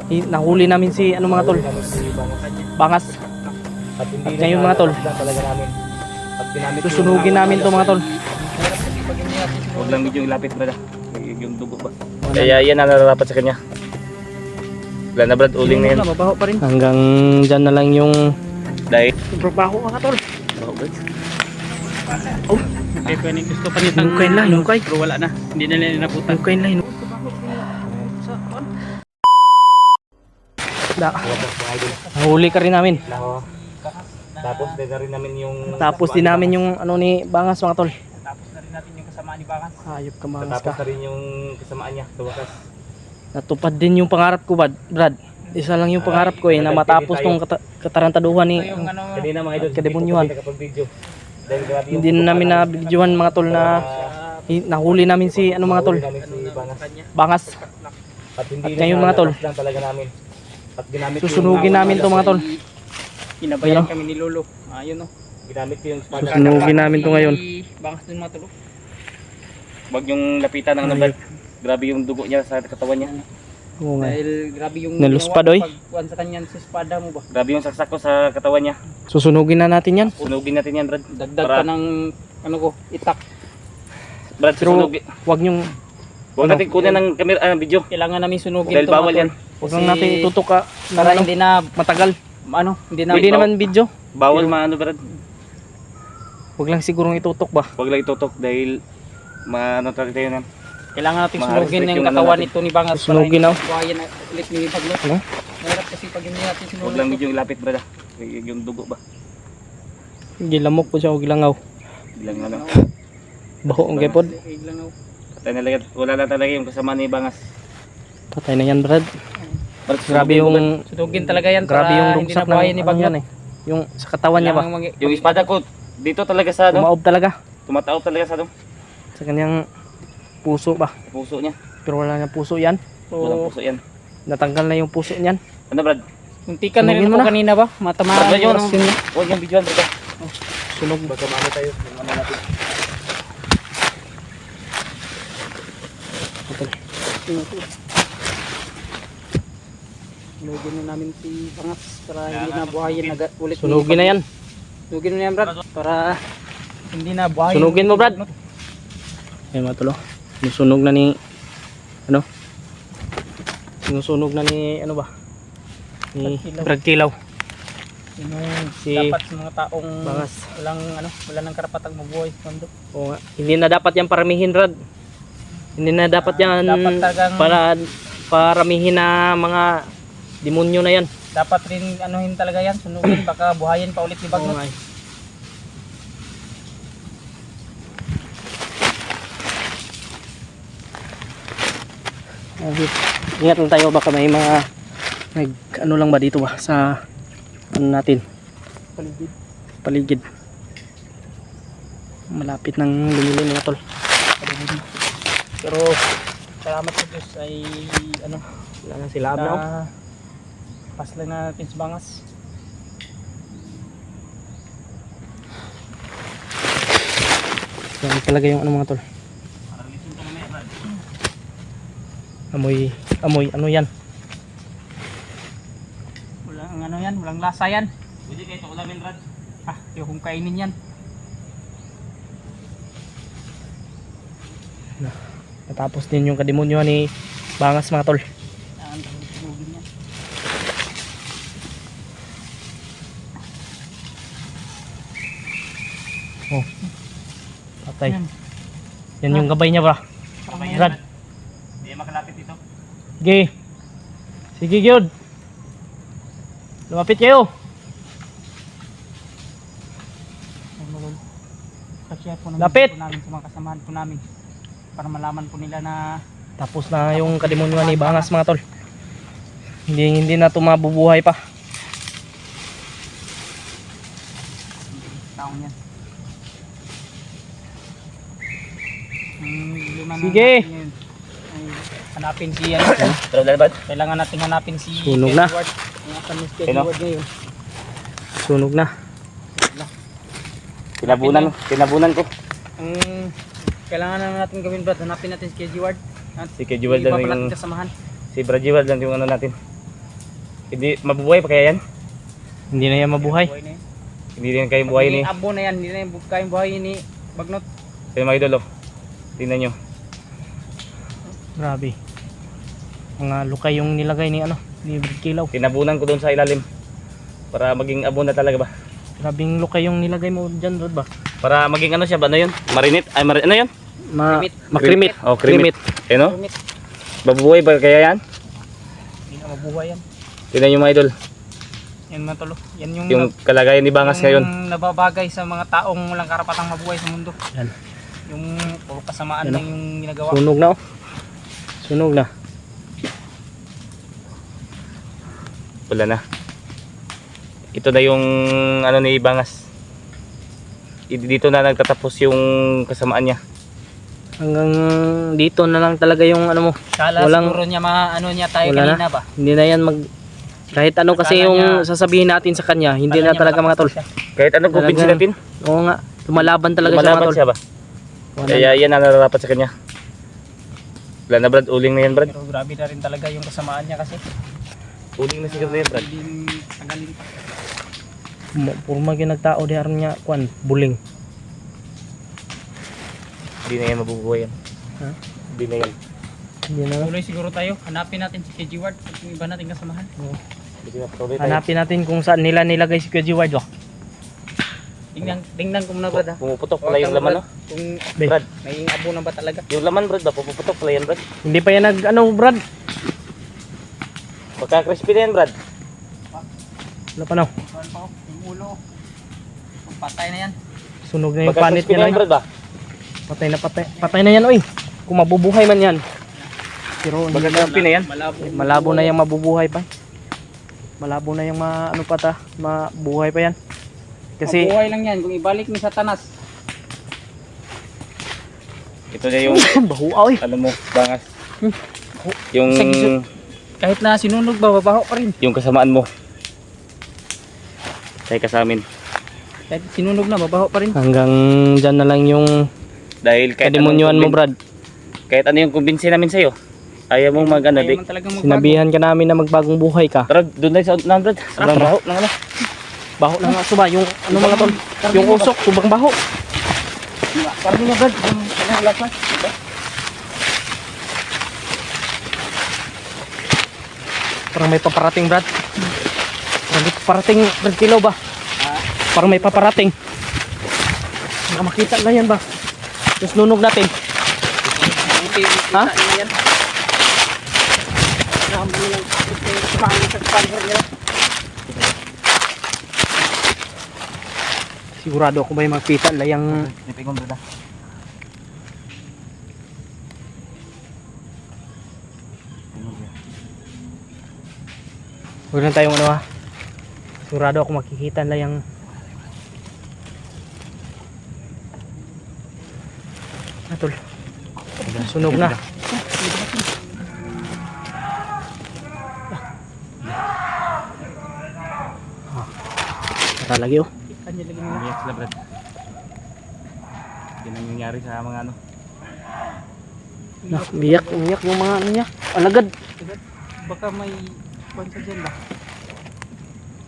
Nahuli namin si ano mga tol, bangas. At hindi At ngayon mga tol, talaga namin. Pag ginamit susunugin namin to mga tol. Huwag lang medyo ilapit brad. Yung dugo ba? Kaya yan ang nararapat sa kanya. Wala na brad, uling na yan. Mabaho pa rin. Hanggang dyan na lang yung Dahil trabaho mga tol. baho brad. Oh, Okay, pwede gusto pa nitang Hinukay na, hinukay. pero wala na. Hindi na nila naputan. yung kain line. Da. Nahuli ka rin namin. Tapos din na rin namin yung Tapos din namin yung ano ni bangas mga tol. Tapos na rin natin yung kasama ni Bangas. Hayop ka bangas Tapos ka. na rin yung kasamaan niya sa wakas. Natupad din yung pangarap ko Brad. Isa lang yung pangarap ko na matapos tong katarantaduhan ni Ito yung ano, Kanina mga idol, Kademonyohan. hindi po kami nakapag-video. Dahil grabe yung Hindi na namin na videohan mga tol na nahuli namin si ano mga tol, namin si Bangas. bangas. At hindi At ngayon, mga tol, lang talaga namin. At ginamit Susunugin namin to mga tol. Kinabayan Ano? kami ni Lolo. Ayun oh. Ginamit ko yung espada. Susunugin namin to ngayon. Bangas dun mga tol. Wag yung lapitan ng nabal. Grabe yung dugo niya sa katawan niya. Oo nga. Dahil grabe yung Naluspad, oy. pagkuhan sa kanya sa espada mo ba. Grabe yung saksak ko sa katawan niya. Susunugin na natin yan. Sunugin natin yan, Brad. Dagdag pa ng ano ko, itak. Brad, Pero sunugin. wag nyong Huwag natin kunin ng camera, video. Kailangan namin sunugin Dahil to, bawal mga yan. tol. wag lang natin itutok ka Para ano, hindi na matagal. ano, hindi na Pwede naman video. Bawal maano, Brad. Wag lang sigurong itutok ba. Huwag lang itutok dahil maano talaga tayo nan. kailangan natin Ma-restrict sunugin yung yung ano katawan natin. nito ni Bangas. Sunugin, para oh. buhayin na ulit ni Baglo. Ano? Mahirap kasi pag hindi natin Huwag sunugin. lang medyo ilapit, Brad. Yung dugo ba? Gilamok po siya og gilangaw. Bilang ano. Baho ang gepod. Patay na lang. Wala na talaga yung kasama ni Bangas. Patay na yan Brad. Brad, Grabe sunugin mo, Brad. yung Sunugin talaga yan grabe yung para hindi rugsak na ng buhayin ni ano Baglo. yan eh. Yung sa katawan niya ba. Yung espada ko dito talaga sa ano. Tumaob talaga Tumataob talaga sa ano. sa kanyang puso ba. Puso niya. Pero wala na puso yan. Walang So, puso yan. Natanggal na yung puso niyan. Ano, Brad? muntikan na rin Sunugin mo ako na. kanina ba? Matamaan Brad, yun. yung oras yun. Huwag yung videoan, Brad. Sunog. Baka maano tayo. Yung ano natin. Sunugin na namin si Bangas para hindi na buhayin na ulit. ni Sunugin na yan. Sunugin mo na yan, Brad. Para hindi na buhayin. Sunugin mo, Brad. Ayun mga tolo. Sinusunog na ni ano? Sinusunog na ni ano ba? Ni Brad Kilaw. Yung Si dapat sa mga taong Bangas. wala nang karapatang mabuhay sa mundo. Oo nga. Hindi na dapat yan paramihin Brad. Hindi na dapat yan dapat talagang- para paramihin na mga demonyo na yan. Dapat rin anuhin talaga yan, sunugin baka buhayin pa ulit ni Oo Bagno. nga eh. Ingat lang tayo baka may mga ano lang ba dito ba sa ano natin Paligid. paligid. Malapit ng lumilin mga tol. Pero salamat sa Diyos ay ano, Wala na sila abna. Oh. na pas lang natin sa Bangas. Yan talaga yung ano mga tol. Amoy ano yan? Walang ano yan, walang lasa yan. Pwede kayo ito ulamin, Brad. Yung kung kainin yan. Natapos din yung kademonyo ni Bangas mga tol. Ang sunugin yan. Oh. Patay. Yan. Yan yung gabay niya ba? Brad. Hindi makalapit dito. Sige. Sige gyud. Lumapit kayo. Kasi po namin Lapit! po namin sa mga kasamahan po namin para malaman po nila na Tapos na yung kademonyo ni Bangas mga tol. Hindi na ito mabubuhay pa. taong yan. Lima na Sige. natin yun. Ay, hanapin si ano. Brad, Brad. Kailangan natin hanapin si Sunog na. Edward. Ang asan ni si Sino? Edward ngayon. Sunog na. Tinabunan ko. Ang kailangan na natin gawin, Brad, hanapin natin si Edward. At Si Kejual iba lang pa yung natin kasamahan. si Brajiwal lang yung ano natin. Hindi mabubuhay pa kaya yan? Hindi na yan mabuhay. Buhay na yan. Hindi rin kayo buhay ni. Magiging abo na yan, hindi na yan kayang buhay ni Bagnot. Kaya mga idol, oh. Tingnan nyo. Grabe. Mga lukay yung nilagay ni ni Brad Kilaw. Tinabunan ko doon sa ilalim. Para maging abo na talaga ba? Grabing lukay yung nilagay mo dyan, Brad ba? Para maging ano siya ba? Ano yun? Marinate? Ay, ano yun? Krimit. Makrimit. Oh, krimit. Eh no? Krimit. Mabubuhay ba kaya yan? Hindi na mabuhay yan. Tingnan nyo mga idol. Yan man tolo. Yan yung, Yung kalagayan ni Bangas ngayon. yung nababagay sa mga taong walang karapatang mabuhay sa mundo. Yan. Yung puro kasamaan Yan, lang yung ginagawa. Sunog na oh. Sunog na. Wala na. Ito na yung ano ni Bangas. Dito na nagtatapos yung kasamaan niya. Hanggang dito na lang talaga yung mo. Kala Walang- siguro niya ano niya tayo Wala kanina ba? Hindi na yan kahit ano kasi Akala yung niya- sasabihin natin sa kanya, hindi Kala na niya talaga mga tol. makapasa siya. Kahit anong kumpinsin Talagang- natin, Oo nga, lumalaban talaga siya mga lumalaban tol. siya ba? Wala Kaya yan ang nararapat sa kanya. Wala na Brad, uling na yan Brad. Pero grabe na rin talaga yung kasamaan niya kasi. Uling na siguro na yan Brad. Hindi tagalin. Puro mga ginagtao di aram niya, buling. Hindi na yan mabubuhay yan. Ha? Hindi na yan. Hindi na. Tuloy siguro tayo. Hanapin natin si KG Ward at yung iba nating kasamahan. Hindi na patuloy tayo. Hanapin natin kung saan nila nilagay si Kuya Ward. Tingnan ko muna Brad ha. Pumuputok pala yung laman no? Kung Brad, may abo na ba talaga. yung laman Brad ba? Pumuputok pala yan Brad. Hindi pa yan Brad. Baka crispy na yan Brad. Wala pa na. Saan pa yung ulo. Kung patay na yan. Sunog na yung Baka panit crispy niya na yan na. Brad ba? Patay na patay. Patay na yan oy. Kung mabubuhay man yan. Pero hindi Baka na, crispy na yan. Malabo. malabo na yung mabubuhay pa. Malabo na yung mabuhay pa yan. Kasi Mabuhay lang yan kung ibalik ni Satanas. Ito na yung bahuaw eh. ano mo, Bangas. Yung Kahit na sinunog ba, babaho pa rin. yung kasamaan mo. Tayo ka sa amin. Kahit sinunog na, babaho pa rin. Hanggang dyan na lang yung Dahil kahit kadimonyohan mo Brad. kahit ano yung kumbinsin namin sa'yo. Ayaw mong mag ano, Ayaw man talagang magbago. Sinabihan ka namin na magbagong buhay ka. Tara, doon tayo sa Brad. Sobrang baho ng ano. Baho na nga suba. Yung mga tol. Yung usok, subang baho. Parang nga Brad, yung ano last na. Diba? Parang may paparating Brad. Parang may paparating Brad Kilaw ba? Parang may paparating. Baka makita na yan ba? Yung nunog natin. Ha? Sigurado ako ba yung makita na yung Ipikon Brad. huwag lang tayong ano ha. Sigurado ako makikita na yung Tol. Sunog na. Tara lagi oh. Kanya lagi nila. Umiyak sila Brad. Yan ang nangyari sa mga ano. Biyak yung mga ano niya. Alagad. Baka may kwansa dyan ba?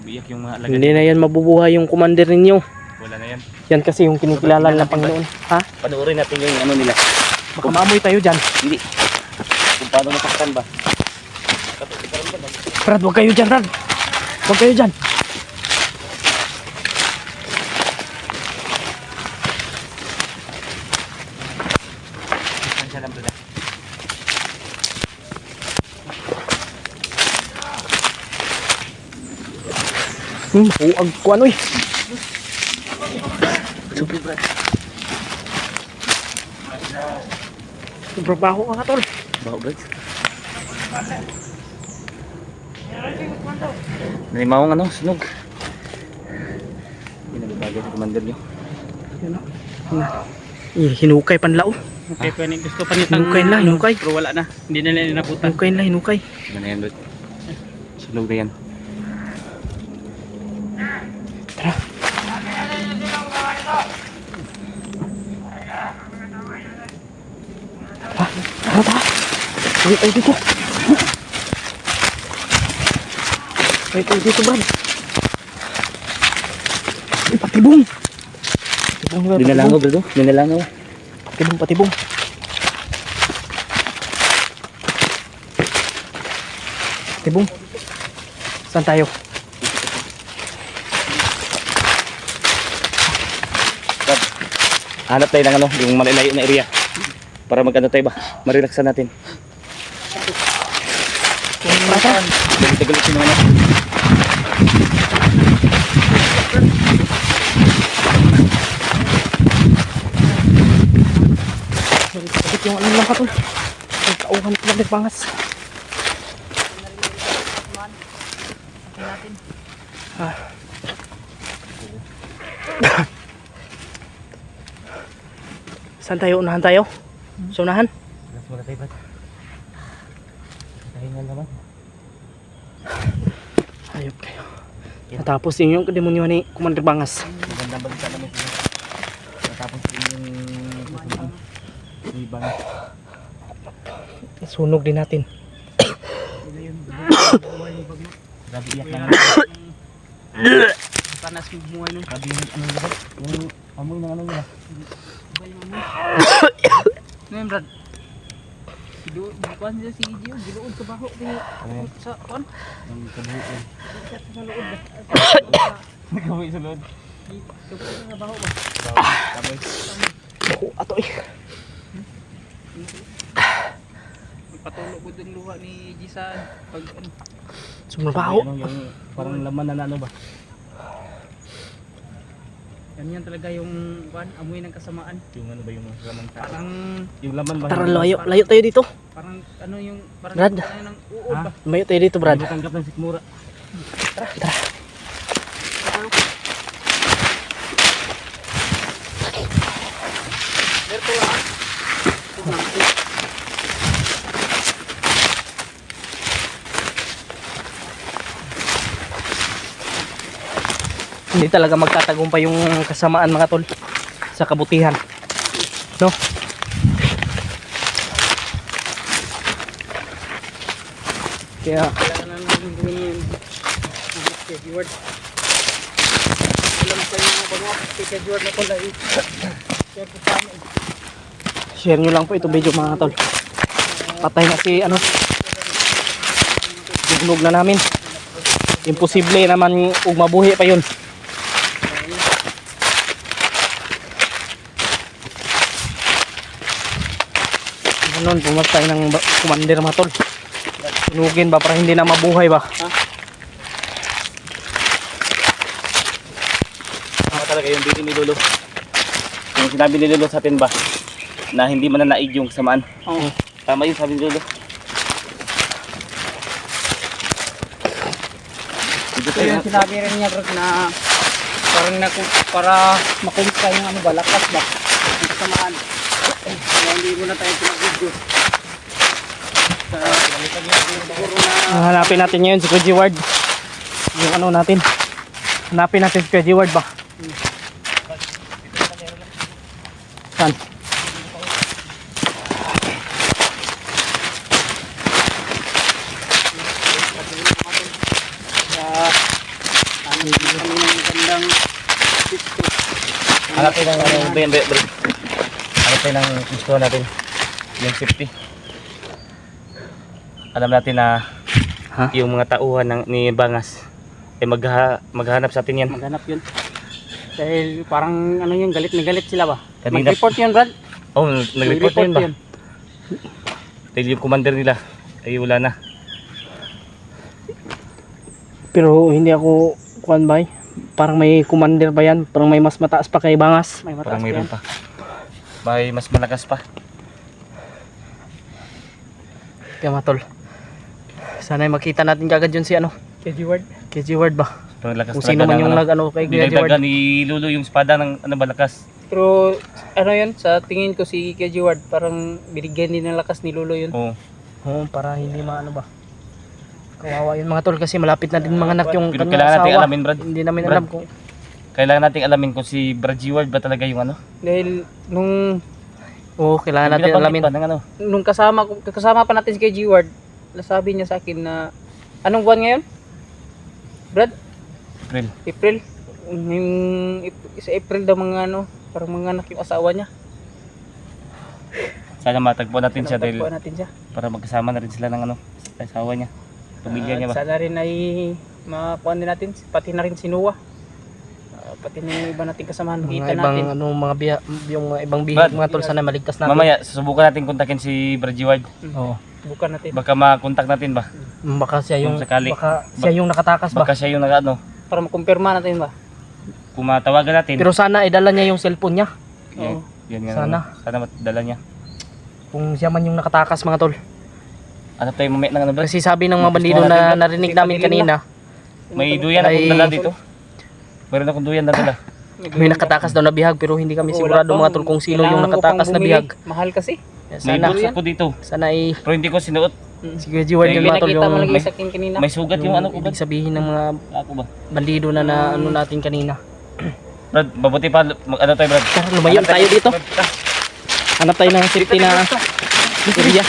Umiyak yung mga alagad. Hindi na yan mabubuhay yung commander ninyo. Wala na yan. Yan kasi yung kinikilala ng Panginoon. Ha? Panoorin natin yung ano nila. Baka maamoy tayo dyan. Hindi. Kung paano nasaktan ba. Brad, huwag kayo dyan, Brad. Huwag kayo dyan. Saan siya lang Brad. Huwag ko ano eh. Sobrang baho ka tol. Baho Brad. Nalimawang ano, sunog. Hindi nagbabago sa commander nyo. Hinukay panlao. Okay, pwede gusto pa nitang Hinukay na, hinukay. pero wala na. Hindi na nila inabutan. Hinukay na, hinukay. Ano na yan Brad. Sunog na yan. Tara. Tara, tara. Uy, ay dito. Ito dito Brad. Ay, patibong. Patibong Brad. Dinalangaw bro. Dinalangaw. Patibong, patibong. Patibong. Saan tayo? Hanap tayo ng ano, yung malalayo na area. Para magano tayo ba? Marelaxan natin. Galit-galit yung mga natin. Sakit yung ano lang ka tol. Ang kauhan ko lang nagpangas. Ah. Saan tayo? Unahan tayo? Sa unahan? Relax muna tayo, Brad. Pahinga naman. Ayop kayo. Natapos din yung demonyo ni Commander Bangas. Magandang balita namin sila. Natapos din yung susunod. Yung ibang. Sunog din natin. Grabe iyak lang. Panas yung buhay nun. Grabe yung ano nila. Yung amoy ng ano nila. Ano yun, Brad? Bukuan niya si Gio, giluod sa baho. Ano Sa kuan? yung kabuuan. Sa luod ba? Nagkabuhi sa lood. Giluod sa baho ba? Taboy. Ako, ato eh. Patulog ko yung luha ni Gisan. Pag ano. Sumabaho. Ano yung parang laman na ano ba? Yan talaga yung kuan, amoy ng kasamaan. Yung ano ba yung laman ka? Parang Yung laman ba? Tara, layo tayo dito. parang ano yung parang Brad. ano ng uod ba? Layo tayo dito, Brad. Brad. Tanggap ng sikmura. Dito lang. Hindi talaga magtatagumpay yung kasamaan mga tol sa kabutihan. No? Kaya Kailangan na namin gawin yun. Kaya Edward. Alam ko yung mga kay Edward na pala eh. Share ko sa amin. share nyo lang po itong video mga tol. Patay na si ano. Dugnog na namin. Imposible naman ug mabuhi pa yun. Ganun, pumatay ng commander mga tol. Sunugin ba para hindi na mabuhay ba? Tama talaga yung video ni Lolo. Yung sinabi ni Lolo sa atin ba na hindi mananaig yung kasamaan. Oo. Tama yun sabi ni Lolo. Dito So tayo. yung sinabi rin niya bro na parang para makumpay yung ano ba, lakas ba? Ang kasamaan. Kaya hindi mo na tayo pinag-video. Siguro na Hanapin natin ngayon si Kuya Ward. Yung ano natin. Hanapin natin si Kuya Ward ba? Saan? kami ng gandang pisto. Hanapin ng ano ba yan, bro? Hanapin ng gusto natin. Yung safety. Alam natin na yung mga tauhan ni Bangas ay maghanap sa atin yan. Maghanap yun. Dahil parang ano yung galit na galit sila ba? Kanina- Mag-report yun, Brad. Oh, nag-report na yun ba? Dahil yung commander nila ay wala na. Pero hindi ako kuan ba? Parang may commander ba yan? Parang may mas mataas pa kay Bangas. May mataas Parang pa mayroon yan. pa. May mas malakas pa. Kaya matol. Sana makita natin kagad yun si ano. KG Ward. KG Ward ba? Sobrang lakas Kung sino man yung nag-ano kay Kuya Ward. Dinagdagan ni Lulu yung espada ng ano ba lakas. Pero ano yun, sa tingin ko si KG Ward parang binigyan din ng lakas ni Lolo yun. Oo. Oo, para hindi maano ba. Kawawa yun mga tol kasi malapit na din mga anak yung Pero kanyang kailangan natin asawa. alamin, Brad. Hindi namin Brad. alam kung Kailangan nating alamin kung si Brad Ward ba talaga yung ano. Dahil nung kailangan natin alamin. Pa ng ano. nung kasama pa natin si KG Ward, sabi niya sa akin na anong buwan ngayon? Brad, April. April. Yung sa April daw mga ano, parang mga anak yung asawa niya. Sana matagpo natin siya dahil Natagpuan natin siya. para magkasama na rin sila ng ano, asawa niya. Pamilya niya ba? Sana rin ay makuha din natin, pati na rin si Noah. Pati na yung iba nating kasamahan, Mga makita ibang natin. ano mga biya, yung mga ibang bihag Brad, mga tol, sana maligtas natin. Mamaya, susubukan natin kontakin si Brad Ward. Oo. Bukan natin. Baka makontak natin ba? Baka siya yung Kung sakali. baka siya yung nakatakas ba. Baka siya yung nag-ano. Para makumpirma natin ba? Kung matawagan natin. Pero sana idala niya yung cellphone niya. Oo. Yan nga. Sana. Sana matadala niya. Kung siya man yung nakatakas mga tol. Ano tayo mamaya ng ano Brad? Kasi sabi ng mga bandido na narinig namin kanina, May duyan akong Ay. dala dito. Meron akong duyan na dala. may nakatakas daw na bihag pero hindi kami Oo, sigurado wala pa. mga tol kung sino yung Kailangan ko nakatakas pang na bumili. bihag. Mahal kasi. May Sana bulsa ko dito. sana ay Pero hindi ko sinuot. si Kuya Jiwan May yung mga tol Pinakita mo yung lagi sa akin kanina. May sugat yung ano ko ba? ibig sabihin ng mga Ako ba? bandido na ano natin kanina. Brad, mabuti pa ano tayo Brad? Tara, lumayo tayo dito. Hanap tayo ng safety na area.